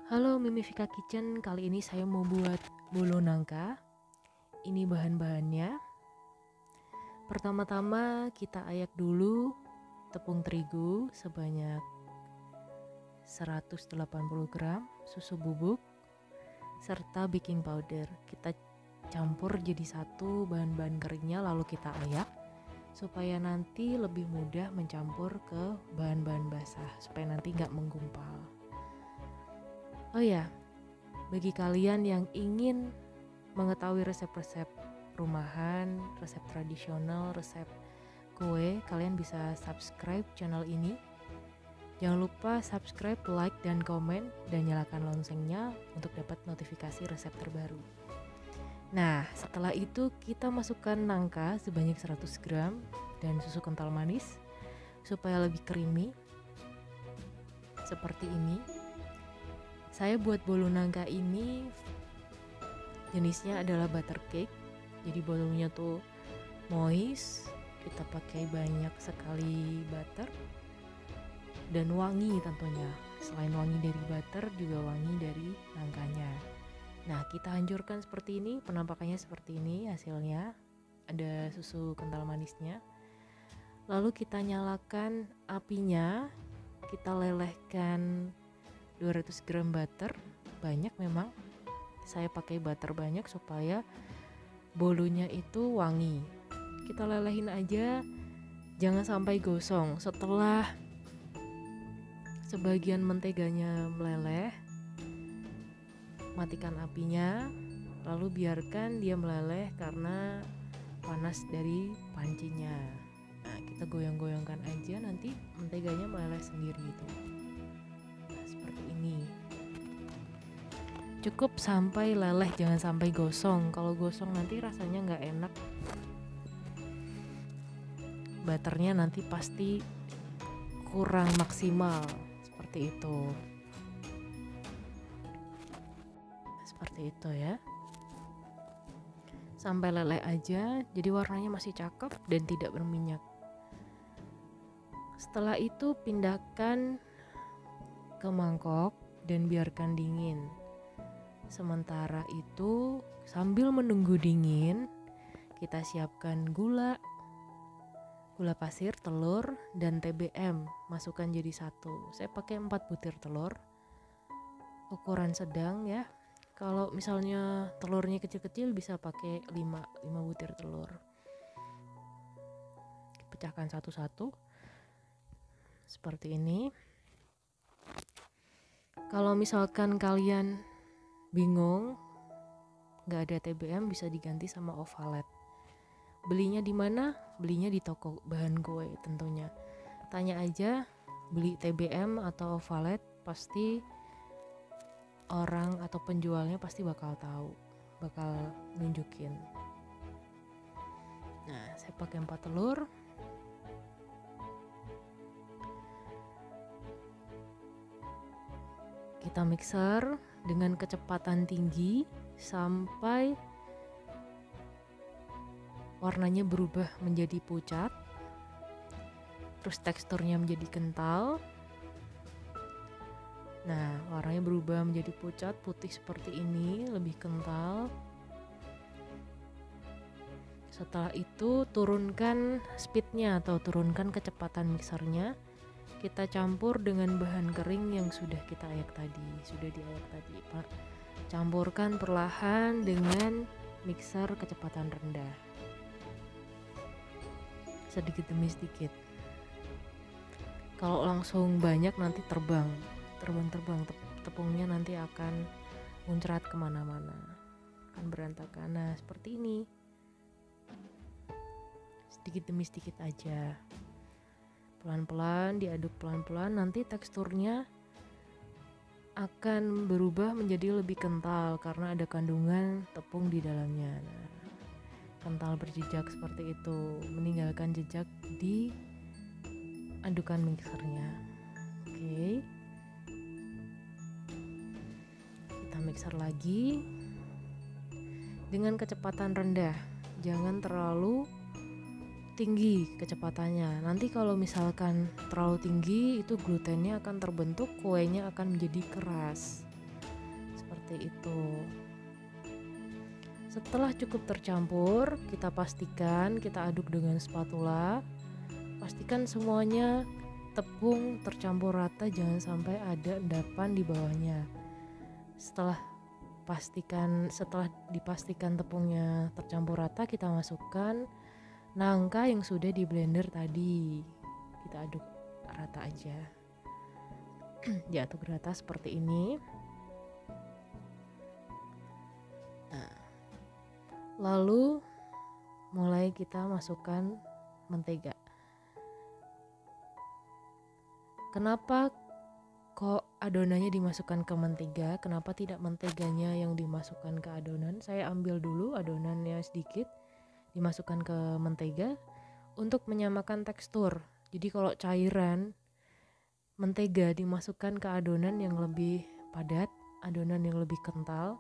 Halo Mimifika Kitchen, kali ini saya mau buat bolo nangka. Ini bahan-bahannya. Pertama-tama kita ayak dulu tepung terigu sebanyak 180 gram, susu bubuk, serta baking powder. Kita campur jadi satu bahan-bahan keringnya lalu kita ayak supaya nanti lebih mudah mencampur ke bahan-bahan basah, supaya nanti nggak menggumpal. Oh ya, bagi kalian yang ingin mengetahui resep-resep rumahan, resep tradisional, resep kue, kalian bisa subscribe channel ini. Jangan lupa subscribe, like, dan komen, dan nyalakan loncengnya untuk dapat notifikasi resep terbaru. Nah, setelah itu kita masukkan nangka sebanyak 100 gram dan susu kental manis supaya lebih creamy. Seperti ini. Saya buat bolo nangka ini jenisnya adalah butter cake. Jadi bolonya tuh moist, kita pakai banyak sekali butter dan wangi tentunya. Selain wangi dari butter juga wangi dari nangkanya. Nah, kita hancurkan seperti ini, penampakannya seperti ini hasilnya. Ada susu kental manisnya. Lalu kita nyalakan apinya, kita lelehkan 200 gram butter, banyak memang. Saya pakai butter banyak supaya bolunya itu wangi. Kita lelehin aja, jangan sampai gosong. Setelah sebagian menteganya meleleh, matikan apinya, lalu biarkan dia meleleh karena panas dari pancinya. Nah, kita goyang-goyangkan aja, nanti menteganya meleleh sendiri itu. Nah, seperti ini. Cukup sampai leleh, jangan sampai gosong. Kalau gosong nanti rasanya nggak enak. Butternya nanti pasti kurang maksimal. Seperti itu. Seperti itu ya. Sampai leleh aja, jadi warnanya masih cakep dan tidak berminyak. Setelah itu pindahkan ke mangkok dan biarkan dingin. Sementara itu, sambil menunggu dingin, kita siapkan gula pasir, telur, dan TBM. Masukkan jadi satu. Saya pakai 4 butir telur. Ukuran sedang ya. Kalau misalnya telurnya kecil-kecil bisa pakai 5 butir telur. Pecahkan satu-satu. Seperti ini. Kalau misalkan kalian bingung, nggak ada TBM, bisa diganti sama ovalet. Belinya di mana? Belinya di toko bahan kue tentunya. Tanya aja, beli TBM atau ovalet, pasti orang atau penjualnya pasti bakal tahu, bakal nunjukin. Nah, saya pakai 4 telur. Kita mixer dengan kecepatan tinggi sampai warnanya berubah menjadi pucat, terus teksturnya menjadi kental. Nah, warnanya berubah menjadi pucat, putih seperti ini, lebih kental. Setelah itu turunkan speednya atau turunkan kecepatan mixernya. Kita campur dengan bahan kering yang sudah kita ayak tadi, sudah diayak tadi, Pak. Campurkan perlahan dengan mixer kecepatan rendah. Sedikit demi sedikit. Kalau langsung banyak nanti terbang, tepungnya nanti akan muncrat kemana-mana, akan berantakan. Nah, seperti ini, sedikit demi sedikit aja, pelan-pelan diaduk pelan-pelan, nanti teksturnya akan berubah menjadi lebih kental karena ada kandungan tepung di dalamnya. Nah, kental berjejak seperti itu, meninggalkan jejak di adukan mixernya. Oke. Kita mixer lagi dengan kecepatan rendah, jangan terlalu tinggi kecepatannya. Nanti kalau misalkan terlalu tinggi, itu glutennya akan terbentuk, kuenya akan menjadi keras. seperti itu. Setelah cukup tercampur, kita pastikan kita aduk dengan spatula. Pastikan semuanya tepung tercampur rata, jangan sampai ada endapan di bawahnya. Setelah dipastikan tepungnya tercampur rata, kita masukkan nangka yang sudah di blender tadi. Kita aduk rata aja. Diaduk rata seperti ini. Nah, lalu mulai kita masukkan mentega. Kenapa kok adonannya dimasukkan ke mentega? Kenapa tidak menteganya yang dimasukkan ke adonan? Saya ambil dulu adonannya sedikit, dimasukkan ke mentega untuk menyamakan tekstur. Jadi kalau cairan mentega dimasukkan ke adonan yang lebih padat, adonan yang lebih kental,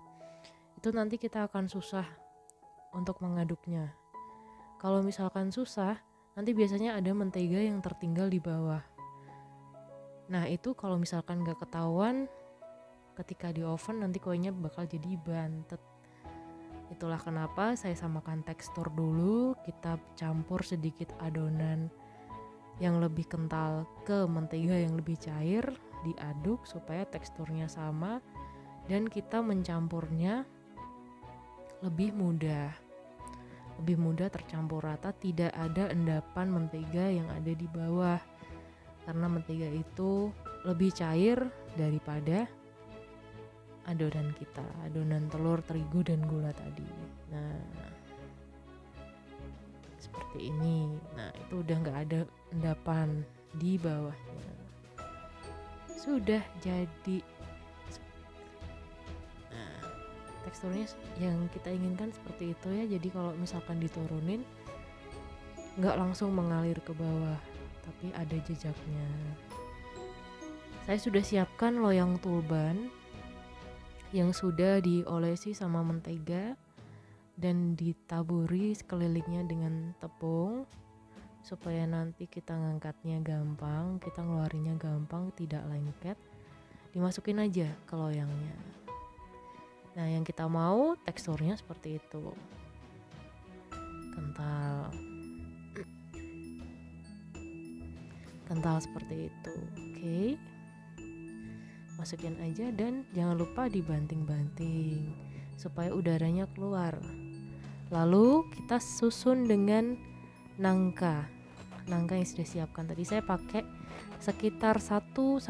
itu nanti kita akan susah untuk mengaduknya. Kalau misalkan susah, nanti biasanya ada mentega yang tertinggal di bawah. Nah itu kalau misalkan gak ketahuan, ketika di oven nanti kuenya bakal jadi bantet. Itulah kenapa saya samakan tekstur dulu. Kita campur sedikit adonan yang lebih kental ke mentega yang lebih cair, diaduk supaya teksturnya sama, dan kita mencampurnya lebih mudah tercampur rata, tidak ada endapan mentega yang ada di bawah. Karena mentega itu lebih cair daripada adonan kita, adonan telur, terigu, dan gula tadi. Nah, seperti ini. Nah, itu udah gak ada endapan di bawahnya. Sudah jadi. Nah, teksturnya yang kita inginkan seperti itu ya. Jadi kalau misalkan diturunin, gak langsung mengalir ke bawah, tapi ada jejaknya. Saya sudah siapkan loyang tulban yang sudah diolesi sama mentega dan ditaburi sekelilingnya dengan tepung supaya nanti kita ngangkatnya gampang, kita ngeluarinnya gampang, tidak lengket. Dimasukin aja ke loyangnya. Nah, yang kita mau teksturnya seperti itu, kental seperti itu. Oke, masukin aja dan jangan lupa dibanting-banting supaya udaranya keluar. Lalu kita susun dengan nangka yang sudah siapkan tadi. Saya pakai sekitar 1-2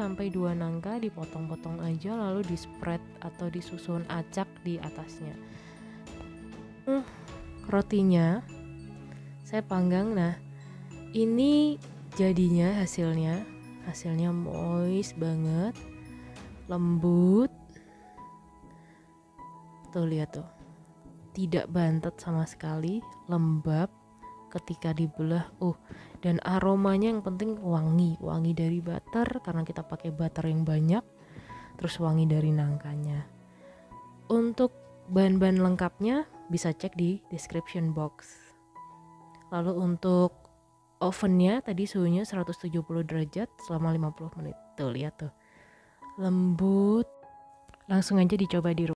nangka, dipotong-potong aja lalu di spread atau disusun acak di atasnya. Rotinya saya panggang. Nah, ini jadinya hasilnya moist banget, lembut. Tuh lihat tuh, tidak bantet sama sekali, lembab ketika dibelah. Dan aromanya yang penting wangi dari butter karena kita pakai butter yang banyak, terus wangi dari nangkanya. Untuk bahan-bahan lengkapnya bisa cek di description box. Lalu untuk ovennya tadi suhunya 170 derajat selama 50 menit. Tuh lihat tuh, lembut. Langsung aja dicoba di rumah.